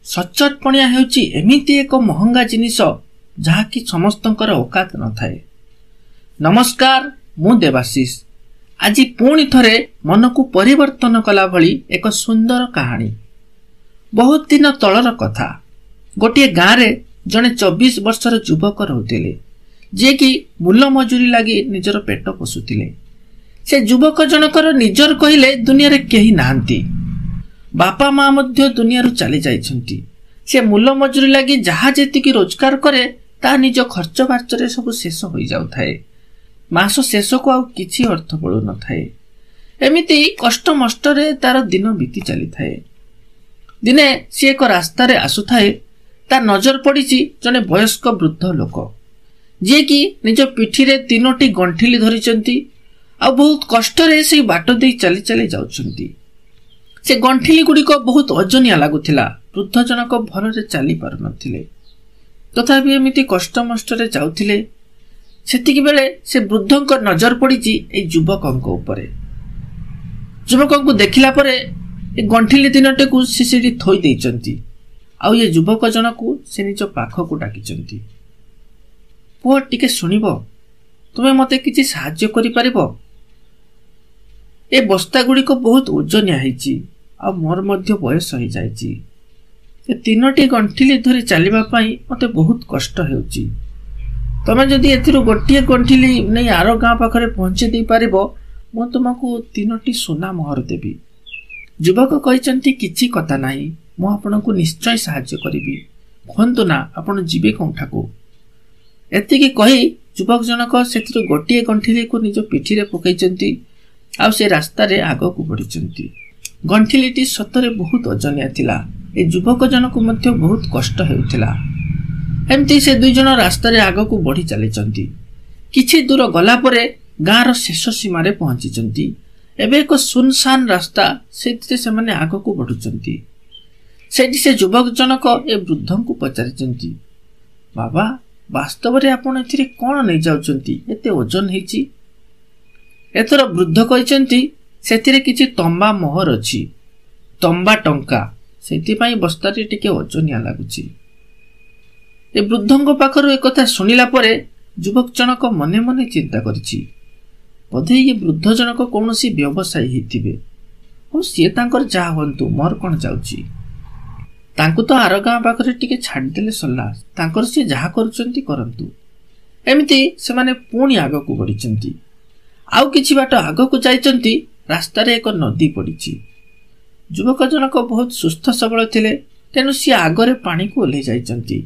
ସଚ୍ଚଟପଣିଆ ହେଉଛି ଏମିତି ଏକ ମହଙ୍ଗା ଜିନିଷ ଯାହାକି ସମସ୍ତଙ୍କର ଔକାତ ନଥାଏ। ନମସ୍କାର, ମୁଁ ଦେବାଶିଷ। ଆଜି ପୁଣି ଥରେ ମନକୁ ପରିବର୍ତ୍ତନ କଲା ଭଳି ଏକ ସୁନ୍ଦର କାହାଣୀ। ବହୁତ ଦିନ ତଳର କଥା। ଗୋଟିଏ ଗାଁରେ ଜଣେ 24 ବର୍ଷର ଯୁବକ ରହୁଥିଲେ, ଯିଏକି ମୂଲ ମଜୁରୀ ଲାଗି ନିଜର ପେଟ ପୋଷୁଥିଲେ। ସେ ଯୁବକ ଜଣକର ନିଜର କହିଲେ ଦୁନିଆରେ କେହି ନାହାନ୍ତି। ବାପା ମା ମଧ୍ୟ ଦୁନିଆରୁ ଚାଲି ଯାଇଛନ୍ତି। ସେ ମୂଲ ମଜୁରୀ ଲାଗି ଯାହା ଯେତିକି ରୋଜଗାର କରେ ତାହା ନିଜ ଖର୍ଚ୍ଚ ବାର୍ଚ୍ଚରେ ସବୁ ଶେଷ ହୋଇଯାଉଥାଏ। ମାସ ଶେଷକୁ ଆଉ କିଛି ଅର୍ଥ ମିଳୁନଥାଏ। ଏମିତି କଷ୍ଟ ମଷ୍ଟରେ ତାର ଦିନ ବିତି ଚାଲିଥାଏ। ଦିନେ ସିଏ ଏକ ରାସ୍ତାରେ ଆସୁଥାଏ। ତା ନଜର ପଡ଼ିଛି ଜଣେ ବୟସ୍କ ବୃଦ୍ଧ ଲୋକ, ଯିଏକି ନିଜ ପିଠିରେ 3ଟି ଗଣ୍ଠିଲି ଧରିଛନ୍ତି ଆଉ ବହୁତ କଷ୍ଟରେ ସେଇ ବାଟ ଦେଇ ଚାଲି ଚାଲି ଯାଉଛନ୍ତି। ସେ ଗଣ୍ଠିଲି ଗୁଡ଼ିକ ବହୁତ ଓଜନିଆ ଲାଗୁଥିଲା। ବୃଦ୍ଧ ଜଣକ ଭଲରେ ଚାଲି ପାରୁନଥିଲେ, ତଥାପି ଏମିତି କଷ୍ଟମଷ୍ଟରେ ଯାଉଥିଲେ। ସେତିକି ବେଳେ ସେ ବୃଦ୍ଧଙ୍କ ନଜର ପଡ଼ିଛି ଏଇ ଯୁବକଙ୍କ ଉପରେ। ଯୁବକଙ୍କୁ ଦେଖିଲା ପରେ ଏ ଗଣ୍ଠିଲି 3ଟିକୁ ସେ ସେଠି ଥୋଇ ଦେଇଛନ୍ତି। ଆଉ ଏ ଯୁବକ ଜଣକୁ ସେ ନିଜ ପାଖକୁ ଡାକିଛନ୍ତି। ପୁଅ, ଟିକେ ଶୁଣିବ, ତୁମେ ମୋତେ କିଛି ସାହାଯ୍ୟ କରିପାରିବ? ଏ ବସ୍ତା ଗୁଡ଼ିକ ବହୁତ ଓଜନିଆ ହେଇଛି ଆଉ ମୋର ମଧ୍ୟ ବୟସ ହେଇଯାଇଛି। ଏ 3ଟି ଗଣ୍ଠିଲି ଧରି ଚାଲିବା ପାଇଁ ମୋତେ ବହୁତ କଷ୍ଟ ହେଉଛି। ତମେ ଯଦି ଏଥିରୁ ଗୋଟିଏ ଗଣ୍ଠିଲି ନେଇ ଆର ଗାଁ ପାଖରେ ପହଞ୍ଚି ଦେଇପାରିବ, ମୁଁ ତୁମକୁ 3ଟି ସୁନା ମୋହର ଦେବି। ଯୁବକ କହିଛନ୍ତି, କିଛି କଥା ନାହିଁ, ମୁଁ ଆପଣଙ୍କୁ ନିଶ୍ଚୟ ସାହାଯ୍ୟ କରିବି। କୁହନ୍ତୁ ନା, ଆପଣ ଯିବେ କେଉଁଠାକୁ? ଏତିକି କହି ଯୁବକ ଜଣକ ସେଥିରୁ ଗୋଟିଏ ଗଣ୍ଠିଲିକୁ ନିଜ ପିଠିରେ ପକାଇଛନ୍ତି ଆଉ ସେ ରାସ୍ତାରେ ଆଗକୁ ବଢ଼ିଛନ୍ତି। ଗଣ୍ଠିଲିଟି ସତରେ ବହୁତ ଓଜନିଆ ଥିଲା। ଏ ଯୁବକ ଜଣକୁ ମଧ୍ୟ ବହୁତ କଷ୍ଟ ହେଉଥିଲା। ଏମିତି ସେ 2 ଜଣ ରାସ୍ତାରେ ଆଗକୁ ବଢ଼ି ଚାଲିଛନ୍ତି। କିଛି ଦୂର ଗଲା ପରେ ଗାଁର ଶେଷ ସୀମାରେ ପହଞ୍ଚିଛନ୍ତି। ଏବେ ଏକ ସୁନସାନ ରାସ୍ତା, ସେଥିରେ ସେମାନେ ଆଗକୁ ବଢ଼ୁଛନ୍ତି। ସେଠି ସେ ଯୁବକ ଜଣକ ଏ ବୃଦ୍ଧଙ୍କୁ ପଚାରିଛନ୍ତି, ବାବା, ବାସ୍ତବରେ ଆପଣ ଏଥିରେ କ'ଣ ନେଇଯାଉଛନ୍ତି? ଏତେ ଓଜନ ହେଇଛି। ଏଥର ବୃଦ୍ଧ କହିଛନ୍ତି, ସେଥିରେ କିଛି ତମ୍ବା ମୋହର ଅଛି, ତମ୍ବା ଟଙ୍କା, ସେଥିପାଇଁ ବସ୍ତାଟି ଟିକେ ଓଜନିଆ ଲାଗୁଛି। ଏ ବୃଦ୍ଧଙ୍କ ପାଖରୁ ଏକଥା ଶୁଣିଲା ପରେ ଯୁବକ ଜଣକ ମନେ ମନେ ଚିନ୍ତା କରିଛି, ବୋଧେ ଏ ବୃଦ୍ଧ ଜଣକ କୌଣସି ବ୍ୟବସାୟୀ ହେଇଥିବେ। ଆଉ ସିଏ ତାଙ୍କର ଯାହା ହୁଅନ୍ତୁ, ମୋର କ'ଣ ଯାଉଛି। ତାଙ୍କୁ ତ ଆର ଗାଁ ପାଖରେ ଟିକେ ଛାଡ଼ିଦେଲେ ସରିଲା, ତାଙ୍କର ସିଏ ଯାହା କରୁଛନ୍ତି କରନ୍ତୁ। ଏମିତି ସେମାନେ ପୁଣି ଆଗକୁ ବଢ଼ିଛନ୍ତି। ଆଉ କିଛି ବାଟ ଆଗକୁ ଯାଇଛନ୍ତି। ରାସ୍ତାରେ ଏକ ନଦୀ ପଡ଼ିଛି। ଯୁବକ ଜଣକ ବହୁତ ସୁସ୍ଥ ସବଳ ଥିଲେ, ତେଣୁ ସିଏ ଆଗରେ ପାଣିକୁ ଓହ୍ଲାଇ ଯାଇଛନ୍ତି।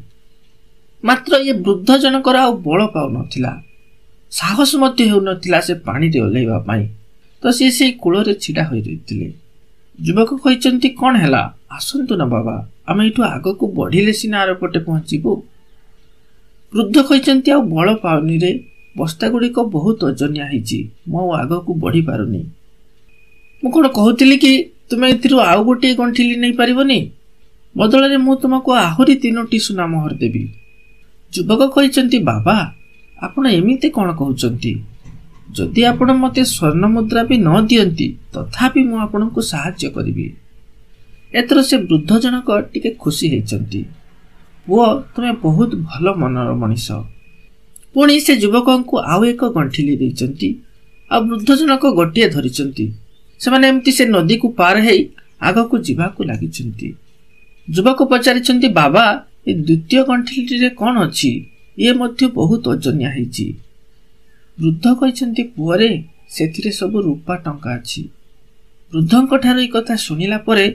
ମାତ୍ର ଏ ବୃଦ୍ଧ ଜଣକର ଆଉ ବଳ ପାଉନଥିଲା, ସାହସ ମଧ୍ୟ ହେଉନଥିଲା ସେ ପାଣିରେ ଓହ୍ଲାଇବା ପାଇଁ। ତ ସିଏ ସେଇ କୂଳରେ ଛିଡ଼ା ହୋଇ ରହିଥିଲେ। ଯୁବକ କହିଛନ୍ତି, କ'ଣ ହେଲା, ଆସନ୍ତୁ ନା ବାବା, ଆମେ ଏଇଠୁ ଆଗକୁ ବଢ଼ିଲେ ସିନା ଆରପଟେ ପହଞ୍ଚିବୁ। ବୃଦ୍ଧ କହିଛନ୍ତି, ଆଉ ବଳ ପାଉନି ରେ, ବସ୍ତା ଗୁଡ଼ିକ ବହୁତ ଓଜନିଆ ହେଇଛି, ମୁଁ ଆଉ ଆଗକୁ ବଢ଼ି ପାରୁନି। ମୁଁ କ'ଣ କହୁଥିଲି କି, ତୁମେ ଏଥିରୁ ଆଉ ଗୋଟିଏ ଗଣ୍ଠିଲି ନେଇପାରିବନି? ବଦଳରେ ମୁଁ ତୁମକୁ ଆହୁରି 3ଟି ସୁନା ମୋହର ଦେବି। ଯୁବକ କହିଛନ୍ତି, ବାବା, ଆପଣ ଏମିତି କ'ଣ କହୁଛନ୍ତି? ଯଦି ଆପଣ ମୋତେ ସ୍ୱର୍ଣ୍ଣ ମୁଦ୍ରା ବି ନ ଦିଅନ୍ତି, ତଥାପି ମୁଁ ଆପଣଙ୍କୁ ସାହାଯ୍ୟ କରିବି। ଏଥର ସେ ବୃଦ୍ଧ ଜଣକ ଟିକେ ଖୁସି ହେଇଛନ୍ତି। ପୁଅ, ତୁମେ ବହୁତ ଭଲ ମନର ମଣିଷ। ପୁଣି ସେ ଯୁବକଙ୍କୁ ଆଉ ଏକ ଗଣ୍ଠିଲି ଦେଇଛନ୍ତି ଆଉ ବୃଦ୍ଧ ଜଣକ ଗୋଟିଏ ଧରିଛନ୍ତି। ସେମାନେ ଏମିତି ସେ ନଦୀକୁ ପାର ହେଇ ଆଗକୁ ଯିବାକୁ ଲାଗିଛନ୍ତି। ଯୁବକ ପଚାରିଛନ୍ତି, ବାବା, ଏ 2ୟ ଗଣ୍ଠିଲିରେ କ'ଣ ଅଛି? ଇଏ ମଧ୍ୟ ବହୁତ ଓଜନିଆ ହେଇଛି। ବୃଦ୍ଧ କହିଛନ୍ତି, ପୁଅରେ, ସେଥିରେ ସବୁ ରୂପା ଟଙ୍କା ଅଛି। ବୃଦ୍ଧଙ୍କ ଠାରୁ ଏ କଥା ଶୁଣିଲା ପରେ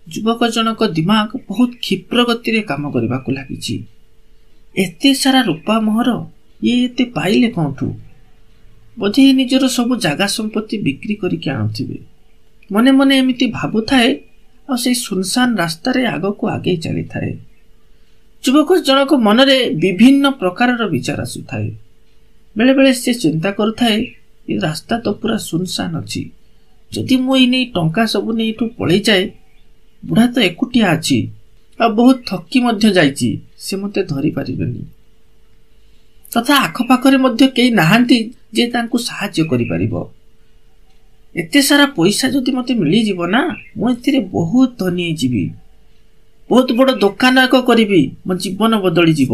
ଯୁବକ ଜଣକ ଦିମାଗ ବହୁତ କ୍ଷିପ୍ର ଗତିରେ କାମ କରିବାକୁ ଲାଗିଛି। ଏତେ ସାରା ରୂପା ମୋହର ଇଏ ଏତେ ପାଇଲେ କେଉଁଠୁ? ବୋଧେ ନିଜର ସବୁ ଜାଗା ସମ୍ପତ୍ତି ବିକ୍ରି କରିକି ଆଣୁଥିବେ। ମନେ ମନେ ଏମିତି ଭାବୁଥାଏ ଆଉ ସେଇ ସୁନସାନ ରାସ୍ତାରେ ଆଗକୁ ଆଗେଇ ଚାଲିଥାଏ। ଯୁବକ ଜଣକ ମନରେ ବିଭିନ୍ନ ପ୍ରକାରର ବିଚାର ଆସୁଥାଏ। ବେଳେବେଳେ ସେ ଚିନ୍ତା କରୁଥାଏ, ଏ ରାସ୍ତା ତ ପୁରା ସୁନସାନ ଅଛି। ଯଦି ମୁଁ ଏଇ ନେଇ ଟଙ୍କା ସବୁ ନେଇ ଏଠୁ ପଳେଇଯାଏ, ବୁଢ଼ା ତ ଏକୁଟିଆ ଅଛି ଆଉ ବହୁତ ଥକି ମଧ୍ୟ ଯାଇଛି, ସେ ମୋତେ ଧରିପାରିବେନି। ତଥା ଆଖପାଖରେ ମଧ୍ୟ କେହି ନାହାନ୍ତି ଯେ ତାଙ୍କୁ ସାହାଯ୍ୟ କରିପାରିବ। ଏତେ ସାରା ପଇସା ଯଦି ମୋତେ ମିଳିଯିବ ନା, ମୁଁ ଏଥିରେ ବହୁତ ଧନୀ ହେଇଯିବି। ବହୁତ ବଡ଼ ଦୋକାନ ଏକ କରିବି, ମୋ ଜୀବନ ବଦଳିଯିବ।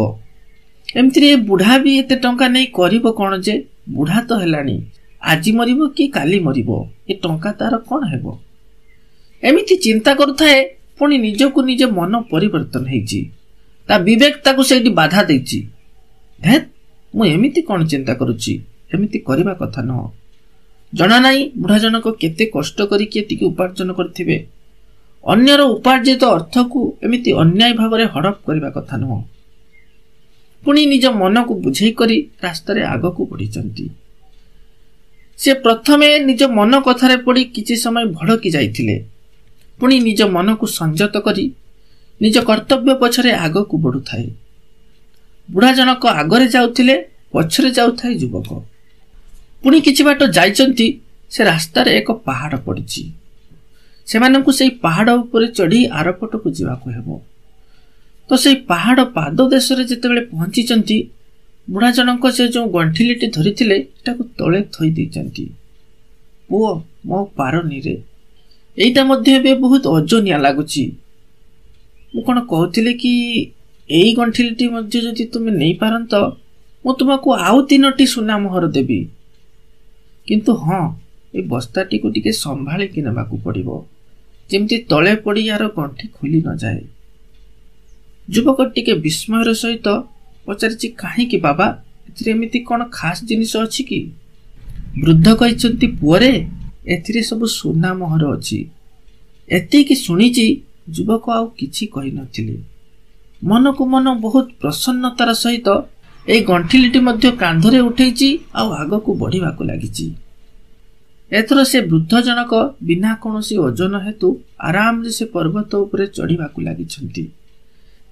ଏମିତିରେ ଏ ବୁଢ଼ା ବି ଏତେ ଟଙ୍କା ନେଇ କରିବ କ'ଣ ଯେ? ବୁଢ଼ା ତ ହେଲାଣି, ଆଜି ମରିବ କି କାଲି ମରିବ, ଏ ଟଙ୍କା ତାର କ'ଣ ହେବ? ଏମିତି ଚିନ୍ତା କରୁଥାଏ। ପୁଣି ନିଜକୁ ନିଜ ମନ ପରିବର୍ତ୍ତନ ହେଇଛି। ତା ବିବେକ ତାକୁ ସେଇଠି ବାଧା ଦେଇଛି। ଧେତ୍, ମୁଁ ଏମିତି କ'ଣ ଚିନ୍ତା କରୁଛି? ଏମିତି କରିବା କଥା ନୁହଁ। ଜଣା ନାହିଁ ବୁଢ଼ା ଜଣକ କେତେ କଷ୍ଟ କରିକି ଏତିକି ଉପାର୍ଜନ କରିଥିବେ। ଅନ୍ୟର ଉପାର୍ଜିତ ଅର୍ଥକୁ ଏମିତି ଅନ୍ୟାୟ ଭାବରେ ହଡପ କରିବା କଥା ନୁହଁ। ପୁଣି ନିଜ ମନକୁ ବୁଝେଇ କରି ରାସ୍ତାରେ ଆଗକୁ ବଢିଛନ୍ତି। ସେ ପ୍ରଥମେ ନିଜ ମନ କଥାରେ ପଡ଼ି କିଛି ସମୟ ଭଡ଼କି ଯାଇଥିଲେ। ପୁଣି ନିଜ ମନକୁ ସଂଯତ କରି ନିଜ କର୍ତ୍ତବ୍ୟ ପଛରେ ଆଗକୁ ବଢୁଥାଏ। ବୁଢ଼ା ଜଣକ ଆଗରେ ଯାଉଥିଲେ, ପଛରେ ଯାଉଥାଏ ଯୁବକ। ପୁଣି କିଛି ବାଟ ଯାଇଛନ୍ତି, ସେ ରାସ୍ତାରେ ଏକ ପାହାଡ଼ ପଡ଼ିଛି। ସେମାନଙ୍କୁ ସେଇ ପାହାଡ଼ ଉପରେ ଚଢ଼ି ଆରପଟକୁ ଯିବାକୁ ହେବ। ତ ସେଇ ପାହାଡ଼ ପାଦ ଦେଶରେ ଯେତେବେଳେ ପହଞ୍ଚିଛନ୍ତି, ବୁଢ଼ା ଜଣକ ସେ ଯେଉଁ ଗଣ୍ଠିଲିଟି ଧରିଥିଲେ ତାକୁ ତଳେ ଥୋଇ ଦେଇଛନ୍ତି। ପୁଅ, ମୋ ପାରନିରେ, ଏଇଟା ମଧ୍ୟ ଏବେ ବହୁତ ଓଜନିଆ ଲାଗୁଛି। ମୁଁ କ'ଣ କହୁଥିଲି କି ଏଇ ଗଣ୍ଠିଲିଟି ମଧ୍ୟ ଯଦି ତୁମେ ନେଇପାରନ୍ତ, ମୁଁ ତୁମକୁ ଆଉ 3ଟି ସୁନା ମୋହର ଦେବି। କିନ୍ତୁ ହଁ, ଏ ବସ୍ତାଟିକୁ ଟିକେ ସମ୍ଭାଳିକି ନେବାକୁ ପଡ଼ିବ, ଯେମିତି ତଳେ ପଡ଼ି ୟାର ଗଣ୍ଠି ଖୋଲି ନଯାଏ। ଯୁବକ ଟିକେ ବିସ୍ମୟର ସହିତ ପଚାରିଛି, କାହିଁକି ବାବା, ଏଥିରେ ଏମିତି କ'ଣ ଖାସ୍ ଜିନିଷ ଅଛି କି? ବୃଦ୍ଧ କହିଛନ୍ତି, ପୁଅରେ, ଏଥିରେ ସବୁ ସୁନା ମୋହର ଅଛି। ଏତିକି ଶୁଣିଛି ଯୁବକ ଆଉ କିଛି କହିନଥିଲେ। ମନକୁ ମନ ବହୁତ ପ୍ରସନ୍ନତାର ସହିତ ଏଇ ଗଣ୍ଠିଲିଟି ମଧ୍ୟ କାନ୍ଧରେ ଉଠେଇଛି ଆଉ ଆଗକୁ ବଢିବାକୁ ଲାଗିଛି। ଏଥର ସେ ବୃଦ୍ଧ ଜଣକ ବିନା କୌଣସି ଓଜନ ହେତୁ ଆରାମରେ ସେ ପର୍ବତ ଉପରେ ଚଢ଼ିବାକୁ ଲାଗିଛନ୍ତି।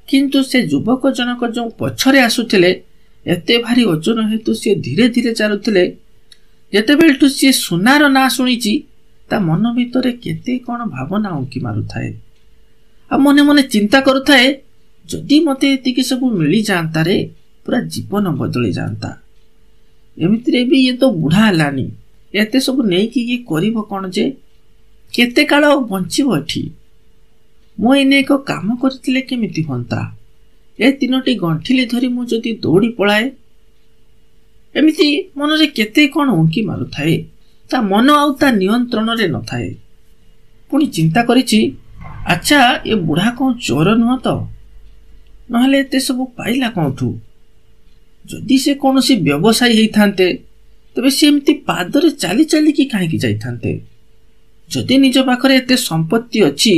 କିନ୍ତୁ ସେ ଯୁବକ ଜଣକ ଯେଉଁ ପଛରେ ଆସୁଥିଲେ, ଏତେ ଭାରି ଓଜନ ହେତୁ ସେ ଧୀରେ ଧୀରେ ଚାଲୁଥିଲେ। ଯେତେବେଳଠୁ ସିଏ ସୁନାର ନାଁ ଶୁଣିଛି, ତା ମନ ଭିତରେ କେତେ କ'ଣ ଭାବନା ଉଙ୍କି ମାରୁଥାଏ। ଆଉ ମନେ ମନେ ଚିନ୍ତା କରୁଥାଏ, ଯଦି ମତେ ଏତିକି ସବୁ ମିଳିଯାଆନ୍ତାରେ, ପୁରା ଜୀବନ ବଦଳି ଯାଆନ୍ତା। ଏମିତିରେ ବି ଇଏ ତ ବୁଢ଼ା ହେଲାନି, ଏତେ ସବୁ ନେଇକି ଇଏ କରିବ କ'ଣ ଯେ? କେତେ କାଳ ଆଉ ବଞ୍ଚିବ ଏଠି? ମୁଁ ଏଇନେ ଏକ କାମ କରିଥିଲେ କେମିତି ହୁଅନ୍ତା? ଏ 3ଟି ଗଣ୍ଠିଲି ଧରି ମୁଁ ଯଦି ଦୌଡ଼ି ପଳାଏ। ଏମିତି ମନରେ କେତେ କ'ଣ ଉଙ୍କି ମାରୁଥାଏ। ତା ମନ ଆଉ ତା ନିୟନ୍ତ୍ରଣରେ ନଥାଏ। ପୁଣି ଚିନ୍ତା କରିଛି, ଆଚ୍ଛା, ଏ ବୁଢ଼ା କ'ଣ ଚୋର ନୁହଁ ତ? ନହେଲେ ଏତେ ସବୁ ପାଇଲା କେଉଁଠୁ? ଯଦି ସେ କୌଣସି ବ୍ୟବସାୟୀ ହେଇଥାନ୍ତେ, ତେବେ ସେ ଏମିତି ପାଦରେ ଚାଲି ଚାଲିକି କାହିଁକି ଯାଇଥାନ୍ତେ? ଯଦି ନିଜ ପାଖରେ ଏତେ ସମ୍ପତ୍ତି ଅଛି,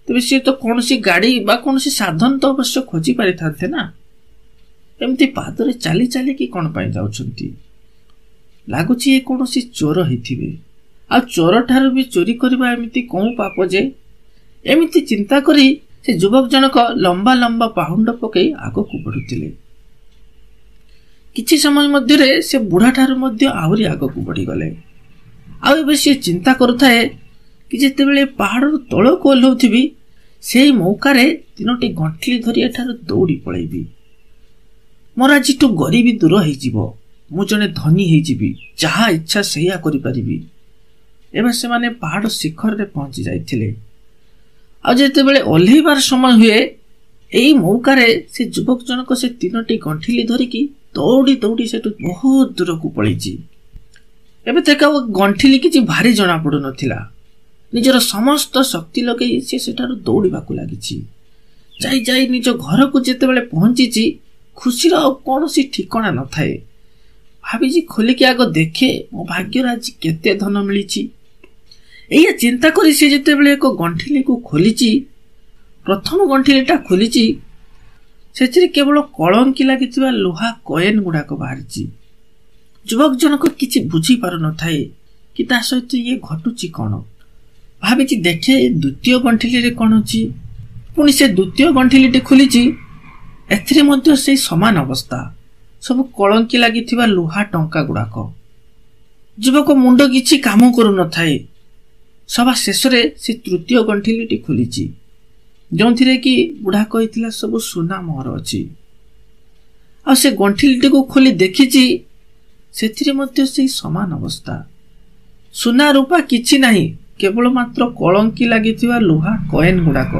ତେବେ ସିଏ ତ କୌଣସି ଗାଡ଼ି ବା କୌଣସି ସାଧନ ତ ଅବଶ୍ୟ ଖୋଜି ପାରିଥାନ୍ତେ ନା। ଏମିତି ପାଦରେ ଚାଲି ଚାଲିକି କ'ଣ ପାଇଁ ଯାଉଛନ୍ତି? ଲାଗୁଛି ଏ କୌଣସି ଚୋର ହେଇଥିବେ। ଆଉ ଚୋର ଠାରୁ ବି ଚୋରି କରିବା ଏମିତି କୋଉ ପାପ ଯେ? ଏମିତି ଚିନ୍ତା କରି ସେ ଯୁବକ ଜଣକ ଲମ୍ବା ଲମ୍ବା ପାହୁଣ୍ଡ ପକାଇ ଆଗକୁ ବଢୁଥିଲେ। କିଛି ସମୟ ମଧ୍ୟରେ ସେ ବୁଢ଼ା ଠାରୁ ମଧ୍ୟ ଆହୁରି ଆଗକୁ ବଢିଗଲେ। ଆଉ ଏବେ ସିଏ ଚିନ୍ତା କରୁଥାଏ କି ଯେତେବେଳେ ପାହାଡ଼ରୁ ତଳକୁ ଓହ୍ଲାଉଥିବି, ସେଇ ମୌକାରେ 3ଟି ଗଣ୍ଠିଲି ଧରି ଏଠାରୁ ଦୌଡ଼ି ପଳେଇବି। ମୋର ଆଜିଠୁ ଗରିବୀ ଦୂର ହେଇଯିବ। ମୁଁ ଜଣେ ଧନୀ ହେଇଯିବି, ଯାହା ଇଚ୍ଛା ସେଇଆ କରିପାରିବି। ଏବେ ସେମାନେ ପାହାଡ଼ ଶିଖରରେ ପହଞ୍ଚି ଯାଇଥିଲେ। ଆଉ ଯେତେବେଳେ ଓହ୍ଲେଇବାର ସମୟ ହୁଏ, ଏଇ ମୌକାରେ ସେ ଯୁବକ ଜଣକ ସେ 3ଟି ଗଣ୍ଠିଲି ଧରିକି ଦୌଡ଼ି ଦୌଡ଼ି ସେଠୁ ବହୁତ ଦୂରକୁ ପଳେଇଛି। ଏବେ ତାକୁ ଗଣ୍ଠିଲି କିଛି ଭାରି ଜଣା ପଡୁନଥିଲା। ନିଜର ସମସ୍ତ ଶକ୍ତି ଲଗେଇ ସେ ସେଠାରୁ ଦୌଡ଼ିବାକୁ ଲାଗିଛି। ଯାଇ ଯାଇ ନିଜ ଘରକୁ ଯେତେବେଳେ ପହଞ୍ଚିଛି, ଖୁସିର ଆଉ କୌଣସି ଠିକଣା ନଥାଏ। ଭାବିଛି ଖୋଲିକି ଆଗ ଦେଖେ ମୋ ଭାଗ୍ୟରେ ଆଜି କେତେ ଧନ ମିଳିଛି। ଏଇଆ ଚିନ୍ତା କରି ସେ ଯେତେବେଳେ ଏକ ଗଣ୍ଠିଲିକୁ ଖୋଲିଛି, ପ୍ରଥମ ଗଣ୍ଠିଲିଟା ଖୋଲିଛି, ସେଥିରେ କେବଳ କଳଙ୍କି ଲାଗିଥିବା ଲୁହା କଏନ ଗୁଡାକ ବାହାରିଛି। ଯୁବକ ଜଣକ କିଛି ବୁଝିପାରୁନଥାଏ କି ତା ସହିତ ଇଏ ଘଟୁଛି କ'ଣ। ଭାବିଛି ଦେଖେ ଦ୍ୱିତୀୟ ଗଣ୍ଠିଲିରେ କ'ଣ ଅଛି। ପୁଣି ସେ ଦ୍ୱିତୀୟ ଗଣ୍ଠିଲିଟି ଖୋଲିଛି, ଏଥିରେ ମଧ୍ୟ ସେଇ ସମାନ ଅବସ୍ଥା, ସବୁ କଳଙ୍କି ଲାଗିଥିବା ଲୁହା ଟଙ୍କା ଗୁଡାକ। ଯୁବକ ମୁଣ୍ଡ କିଛି କାମ କରୁନଥାଏ। ସବା ଶେଷରେ ସେ ତୃତୀୟ ଗଣ୍ଠିଲିଟି ଖୋଲିଛି, ଯେଉଁଥିରେ କି ବୁଢ଼ା କହିଥିଲା ସବୁ ସୁନା ମୋହର ଅଛି। ଆଉ ସେ ଗଣ୍ଠିଲିଟିକୁ ଖୋଲି ଦେଖିଛି, ସେଥିରେ ମଧ୍ୟ ସେଇ ସମାନ ଅବସ୍ଥା। ସୁନା ରୂପା କିଛି ନାହିଁ, କେବଳ ମାତ୍ର କଳଙ୍କି ଲାଗିଥିବା ଲୁହା କଏନ ଗୁଡାକ।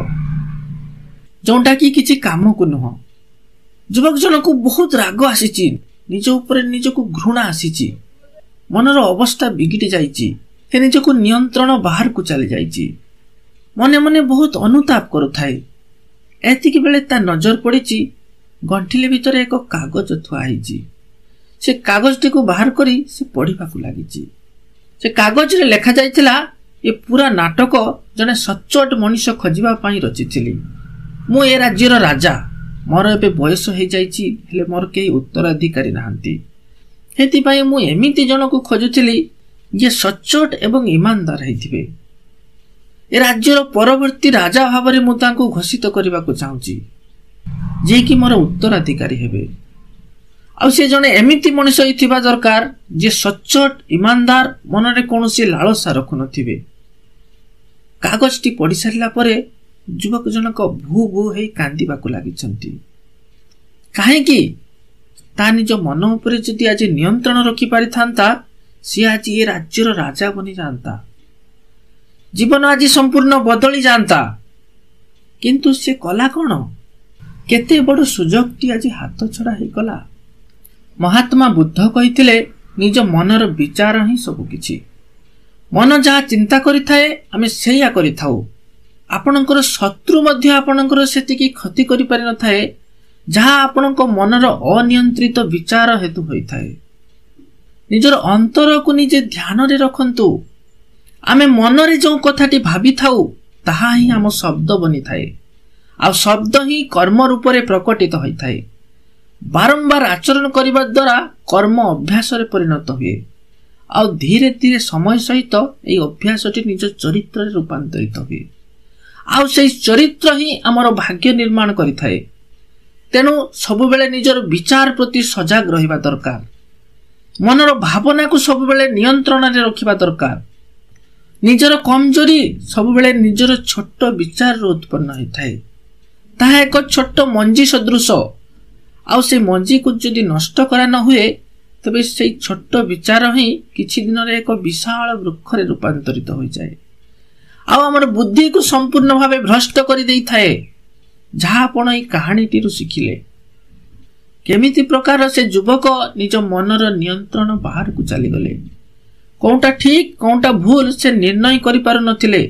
जोटा कि किसी काम को नुह। युवक जन को बहुत राग आसी, निज ऊपर निजक घृणा आसी, मनर अवस्था बिगिड़ी जाइए, निजक नियंत्रण बाहर को चली जाइए, मने मने बहुत अनुताप करुए। एतिकी बेले ता नजर पड़ी गंठिले भितर एक कागज थुआई। से कागजटी को बाहर करी से पढ़ा लगी। से कागज रे लेखा जाइथिला, ये पूरा नाटक जने सच्चोट मनीष खोजापी रचिली। मु ए राज्यर राजा, मोर एबे बयस हो जाइछि, हेले मोर केही उत्तराधिकारी नाहंती। हेतिपाई मु एमिति जनकु खोजुथिली जे सच्चोट एवं ईमानदार हेथिबे। ए राज्यर परवर्ती राजा भावरे मु तांको घोषित करबाकू चाहूची, जे कि मोर उत्तराधिकारी हेबे। आ से जने एमिति मनीष होइथिबा दरकार जे सच्चोट ईमानदार, मनरे कोनोसी लालसा रखु नथिबे। कागजटी पढ़ी सारिला परे युवक जनक भू भू हे कांदिबाकू लागिछंती। काहेकि ता निज मन उपरे जदि आज नियंत्रण रखि पारिथांता, सी आज ये राज्यर राजा बनी जाता, जीवन आज संपूर्ण बदली जाता। किंतु से कला कौन? केते बड़ सुजोगटी आज हाथ छड़ा हे गला। महात्मा बुद्ध कहिथिले, निज मनर विचार ही सब किछि। मन जहाँ चिंता करिथाए आमे सेया करिथाउ। आपणकर शत्रु मध्य आपणकर सेतिकी क्षति करि पारि न थाए, जहाँ आपणक मनर अनियंत्रित विचार हेतु होइथाए। निजर अंतर को निजे ध्यान रे रखंतु। आमे मनरे जो कथाटी भाबी थाउ ताहा ही आम शब्द बनी थाए, आ शब्द ही कर्म रूप रे प्रकटित होइथाए। बारंबार आचरण करिबा द्वारा कर्म अभ्यास रे परिणत हुए, आ धीरे धीरे समय सहित एई अभ्यासटी निज चरित्र रे रूपांतरित हुए। आ सेई चरित्र ही आमर भाग्य निर्माण करिथाए। तेणु सब बेले निजर विचार प्रति सजग रहिबा दरकार। मनर भावना को सब बेले नियंत्रण रे रखिबा दरकार। निजर कमजोरी सब बेले निजर छोट विचार रो उत्पन्न होइथाए। ताहा एक छोट मंजी सदृश। आउ से मंजी को जदि नष्ट करा न हुए, तबे से छोट विचार ही किछि दिन रे एक विशाल वृक्ष रे रूपांतरित हो जाए। आउ हमर बुद्धि को संपूर्ण भावे भ्रष्ट करि देई थाए। जहाँ आपण ए कहानीटी रु शिखिले केमिति प्रकार से युवक निज मनर नियंत्रण बाहर को चली गले। कोनटा ठीक कोनटा भूल से निर्णय करि पारु नथिले।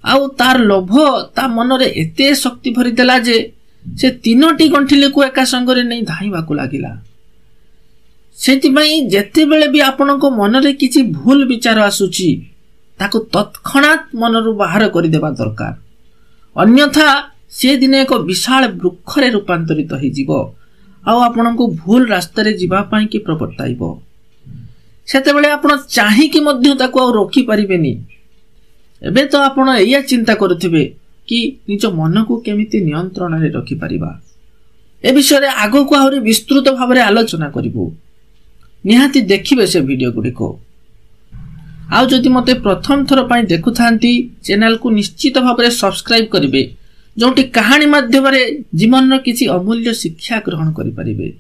आउ तार लोभ ता मनरे एते शक्ति भरी देला जे से तीनोटी गंठिले को एका संगरे नहीं धाइबाकू लागिला। सेतिबाई जेते बेले भी आपनको मनरे किछि भूल विचार आसुची, ताको तत्क्षणात मनरु बाहर करि देबा दरकार। अन्यथा से दिन एक विशाल वृक्ष रे रूपांतरित हो जीवो, आउ आपनको भूल रास्ता रे जीवा पाई कि प्रवर्ताइबो। सेते बेले आपण चाहि कि मध्य ताको आ रोकी परिबेनी। एबे तो आपण एया चिंता करथिबे कि निज मन को केमिति नियंत्रण रे रखि परिबा। ए विषय रे आगो को आहुरी विस्तृत भाव रे आलोचना करिवो। निहाती देखिबे से वीडियो गुडी को। आउ जदि मते प्रथम थर पाई देखु थांती, चैनल को निश्चित भाव रे सब्सक्राइब करिवे, जोटी कहानी माध्यम रे जीवन रो किछि अमूल्य शिक्षा ग्रहण करि परिबे।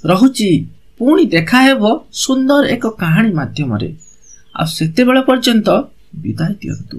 रहुची पुणी देखा हेबो सुंदर एक कहानी माध्यम रे। आ सेते बेले पर्यंत विदाय दियंतु।